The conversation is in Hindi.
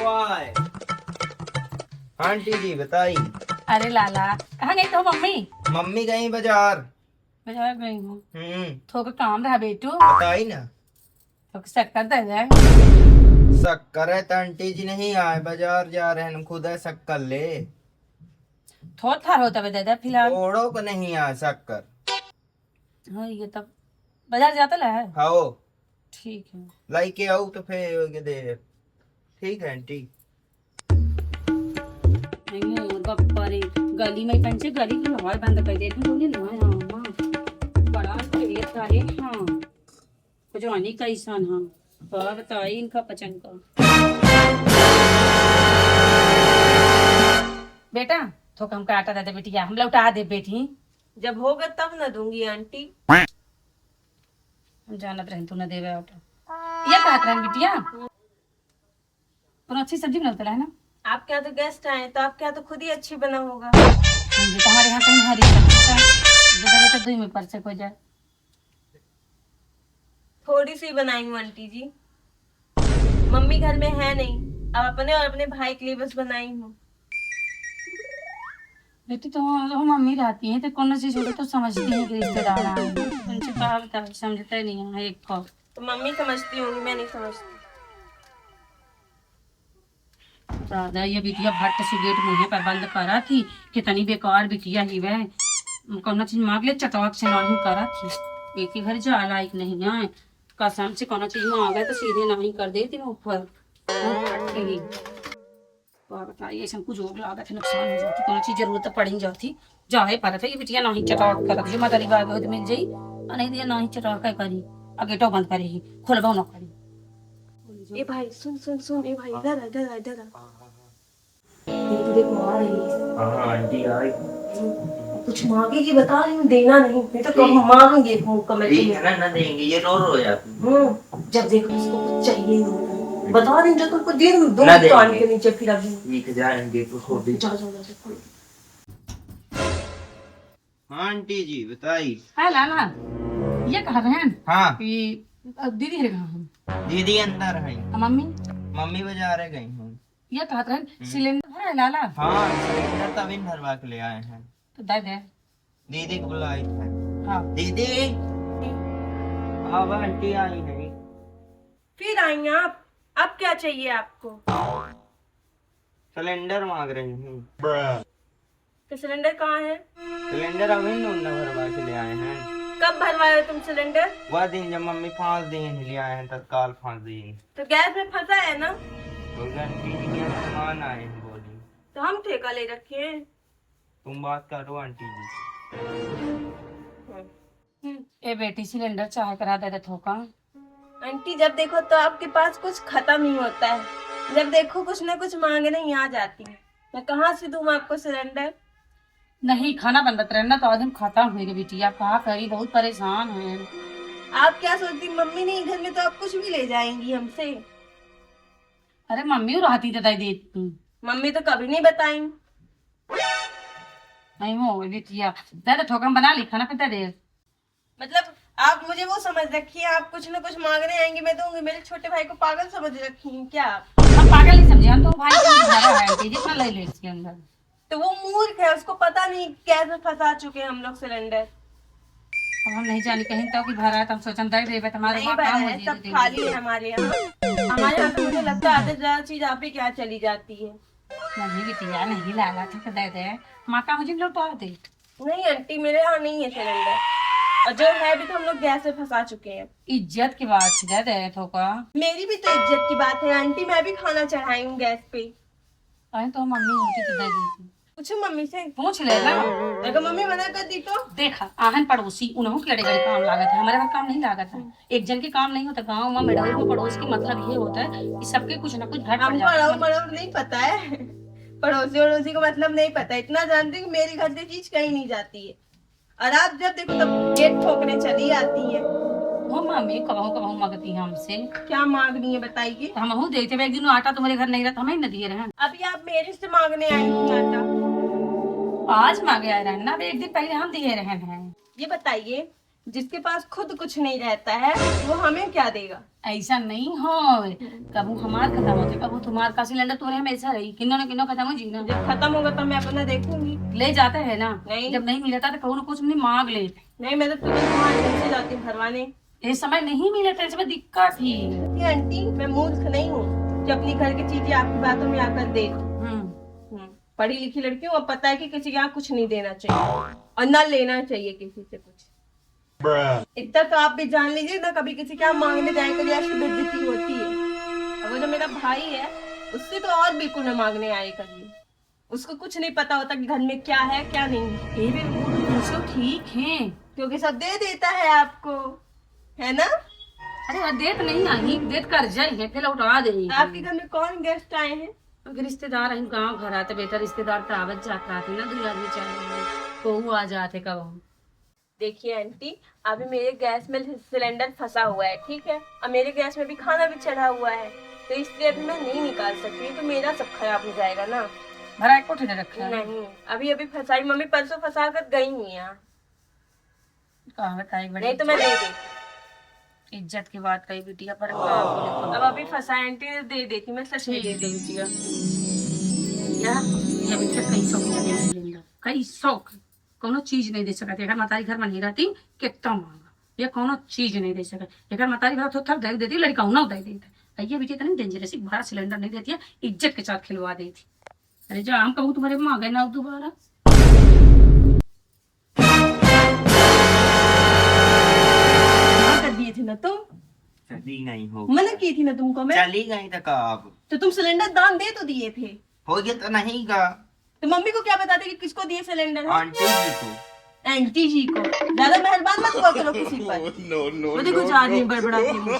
वाह। आंटी जी बताई। अरे लाला, कहाँ गई तो मम्मी? मम्मी गई बाजार। बाजार गई हूँ। हम्म। थोड़ा काम रहा बेटू, बताई ना। तो शक्कर दे जाए। शक्कर है तो आंटी जी नहीं आए, बाजार जा रहे हैं, खुद है शक्कर ले। थोड़ा थार होता दे दे फिलहाल। थोड़ो को नहीं आए शक्कर। हाँ ये तब बाजार जाता ला है। खाओ। ठीक है। लाई के आओ तो फिर दे। ठीक है आंटी। नहीं और बापा रे, गली में पंचे गली की हवा बंद कर देती बोले ना। हाँ बड़ा खेत था रे। हाँ जवानी का इंसान। हाँ और बताइए इनका पचन का। बेटा थोड़ा हमका आटा दे दे बेटिया, हम लौटा दे बेटी। जब होगा तब न दूंगी आंटी। हम जानत रहे तू न देवे आटा। ये कहत रहे बिटिया, कोनो अच्छी सब्जी बनता है ना। आपके यहाँ तो गेस्ट आए तो आपके यहाँ तो खुद ही अच्छी बना होगा। बेटा हमारे यहाँ कहीं हरी सब्जी बेटा बेटा दुई में परचक हो जाए। थोड़ी सी बनाई हूँ आंटी जी, मम्मी घर में है नहीं, अब अपने और अपने भाई के लिए बस बनाई हूँ। बेटी तो हम मम्मी रहती हैं तो कौन चीज होगी तो समझती है कि रिश्तेदार आए हैं। उनसे कहा बता समझते नहीं है एक को। तो मम्मी समझती होंगी, मैं नहीं समझती। दादा ये बिटिया भट्ट से गेट मुझे पर बंद करा थी, कितनी बेकार बिटिया ही वह। कौन चीज मांग ले चटवाक से नहीं करा थी। बेटी घर जा लायक नहीं है, कसम से कौन चीज मांगा तो सीधे नहीं कर देती मैं ऊपर। बताइए ऐसा कुछ और लागत है, नुकसान हो जाती, कौन चीज जरूरत पड़ ही जाती। जाए पर था ये बिटिया नहीं चटवाक कर दी, माता बात बहुत मिल जाई नहीं दिया नहीं चटवाक करी। गेटो बंद करेगी, खोलबो न करी। ए भाई सुन सुन सुन, ए भाई इधर इधर इधर देखो आ रही है। हाँ आंटी आई। कुछ मांगेगी बता रही हूँ, देना नहीं नहीं तो कब मांगेंगे कमेटी में। ना देंगे, ये रो जाती। जब देखो उसको कुछ चाहिए ही होता है, बता दें जो तुमको दे दूँ दो ना देंगे। कान के नीचे फिर अभी ठीक जाएंगे तो खो भी। जाओ जाओ जाओ। हाँ आंटी जी बताई। हाँ लाला, ये कह रहे हैं हाँ कि दीदी है कहाँ हम? दीदी अंदर है। मम्मी मम्मी बाजार गई हूँ। ये कहते हैं सिलेंडर है लाला। हाँ सिलेंडर तभी भरवा के ले आए हैं। तो दे दे। दीदी को बुलाई है। हाँ दीदी अब आंटी आई नहीं। फिर आई आप, अब क्या चाहिए आपको? सिलेंडर मांग रही हूँ। तो सिलेंडर कहाँ है? सिलेंडर अभी न भरवा के ले आए हैं। कब भरवाए हो तुम सिलेंडर? वह दिन जब मम्मी 5 दिन ले आए हैं, तत्काल 5 दिन। तो गैस में फंसा है ना, तो आंटी जी के मेहमान आए हैं, बोली तो हम ठेका ले रखे हैं। तुम बात करो आंटी जी। ए बेटी सिलेंडर चाहे करा दे दे थोका। आंटी जब देखो तो आपके पास कुछ खत्म ही होता है, जब देखो कुछ ना कुछ मांगने ही आ जाती है। मैं कहाँ से दूँ आपको सिलेंडर? नहीं खाना बनत रहना तो आज हम खत्म हुए गे बेटी, आप कहा करी बहुत परेशान हैं। आप क्या सोचती, मम्मी नहीं घर में तो आप कुछ भी ले जाएंगी हमसे। अरे मम्मी रहती तो दे देती। मम्मी तो कभी नहीं बताई। नहीं हो बेटिया दे दे थोका, हम बना ली खाना फिर दे दे। मतलब आप मुझे वो समझ रखी है, आप कुछ ना कुछ मांगने आएंगे मैं दूंगी। मेरे छोटे भाई को पागल समझ रखी हैं क्या आप? हम पागल नहीं समझे, हम तो भाई को भरा है आंटी जितना ले ले इसके अंदर। तो वो मूर्ख है, उसको पता नहीं कैसे फंसा चुके हैं हम लोग सिलेंडर। अब हम नहीं जानी कहीं तो कि भरा है, तो हम सोचन दे देवे तुम्हारे नहीं वहाँ भरा काम हो है, जाए सब खाली है हमारे यहाँ। हमारे यहाँ तो मुझे लगता है आधे से ज्यादा चीज आप ही के यहाँ चली जाती है। नहीं बेटिया नहीं लाला था तो दे दे, माँ का मुझे लौटा दे। नहीं आंटी मेरे यहाँ नहीं है सिलेंडर, और जो है भी तो हम लोग गैस में फंसा चुके हैं। इज्जत की बात थी, दे दे थोका। मेरी भी तो इज्जत की बात है आंटी, मैं भी खाना चढ़ाई हूँ गैस पे। अरे तो मम्मी होती तो दे देती। पूछो मम्मी से, पूछ ले ना। अगर मम्मी मना कर दी तो? देखा आहन पड़ोसी उन्हों के अड़े गड़े काम लागत है, हमारे वहाँ काम नहीं लागत है। एक जन के काम नहीं होता गाँव में मेडल में पड़ोस की मतलब ये होता है कि सबके कुछ ना कुछ घट पड़ हमको जाता अड़ोस है। मड़ोस नहीं पता है, पड़ोसी वड़ोसी को मतलब नहीं पता। इतना जानते हैं कि मेरे घर से चीज कहीं नहीं जाती है, और आप जब देखो तब गेट ठोकने चली आती है। वो मम्मी कहूँ कहूँ मांगती है हमसे, क्या मांगनी है बताइए? तो हम देते एक दिन आटा तुम्हारे घर नहीं रहता, हमें न दिए रहे। अभी आप मेरे से मांगने आई थी आटा। आज मांगे आए रहे ना, अब एक दिन पहले हम दिए रहे हैं। ये बताइए जिसके पास खुद कुछ नहीं रहता है वो हमें क्या देगा। ऐसा नहीं हो, कबू हमार खत्म होते कबू तुम्हार का सिलेंडर तुम्हारे हमेशा रही, किन्नो न किन्नो खत्म हो जी ना। जब खत्म होगा तब मैं अपना देखूंगी। ले जाते है ना, नहीं। जब नहीं मिलता तो कहू ना कुछ नहीं मांग ले। नहीं, मैं तो तुरंत तुम्हारे घर से जाती हूँ भरवाने। ये समय नहीं मिला तो इसमें दिक्कत ही। ये आंटी, मैं मूर्ख नहीं हूँ जो अपनी घर की चीजें आपकी बातों में आकर दे दूं। पढ़ी लिखी लड़की हूँ, अब पता है कि किसी के यहाँ कुछ नहीं देना चाहिए और ना लेना चाहिए किसी से कुछ। इतना तो आप भी जान लीजिए ना, कभी किसी के यहाँ मांगने जाए कभी ऐसी बेइज्जती होती है। और वो जो मेरा भाई है उससे तो और बिल्कुल न मांगने आए कभी। उसको कुछ नहीं पता होता कि घर में क्या है क्या नहीं। ये भी तुमसे ठीक है, क्योंकि सब दे देता है आपको, है ना। अरे डेट नहीं आई, डेट कर जाए फिर उठा दे। आपके घर में कौन गेस्ट आए हैं? अगर रिश्तेदार हम गाँव घर आते बेटा, रिश्तेदार तो आवत जाता आते ना, 2 आदमी 4 आदमी कहू आ जाते कब। देखिए आंटी, अभी मेरे गैस में सिलेंडर फंसा हुआ है, ठीक है, और मेरे गैस में भी खाना भी चढ़ा हुआ है, तो इसलिए अभी मैं नहीं निकाल सकती, तो मेरा सब खराब हो जाएगा ना। भरा को ठेने रखा है? नहीं, अभी फंसाई, मम्मी परसों फंसा कर गई हुई यहाँ। कहाँ बताई बड़ी नहीं तो मैं दे देती। इज्जत की बात कही बिटिया पर। अब अभी फंसाई आंटी ने दे देती, मैं सच में दे देती। बिटिया ये बिटिया कई शौक लगे सिलेंडर, कई शौक कोनो चीज नहीं दे सकते। अगर मतारी घर में नहीं रहती कितना मांगा, ये कोनो चीज नहीं दे सकते। अगर मतारी घर तो थर दे देती, लड़का ना दे देता। ये बेटी इतनी डेंजरस, भरा सिलेंडर नहीं देती है, इज्जत के साथ खिलवा देती। अरे जो हम कहूँ तुम्हारे मांगे ना दोबारा। कर दिए थे ना तुम, चली नहीं हो, मना की थी ना तुमको मैं। चली गई तो कब तो तुम सिलेंडर दान दे तो दिए थे, हो गया तो नहीं गा। तो मम्मी को क्या बताते कि किसको दिए सिलेंडर? आंटी जी को। आंटी जी को ज्यादा मेहरबान मत हुआ करो किसी पर। वो देखो 4 आदमी बड़बड़ाते हैं।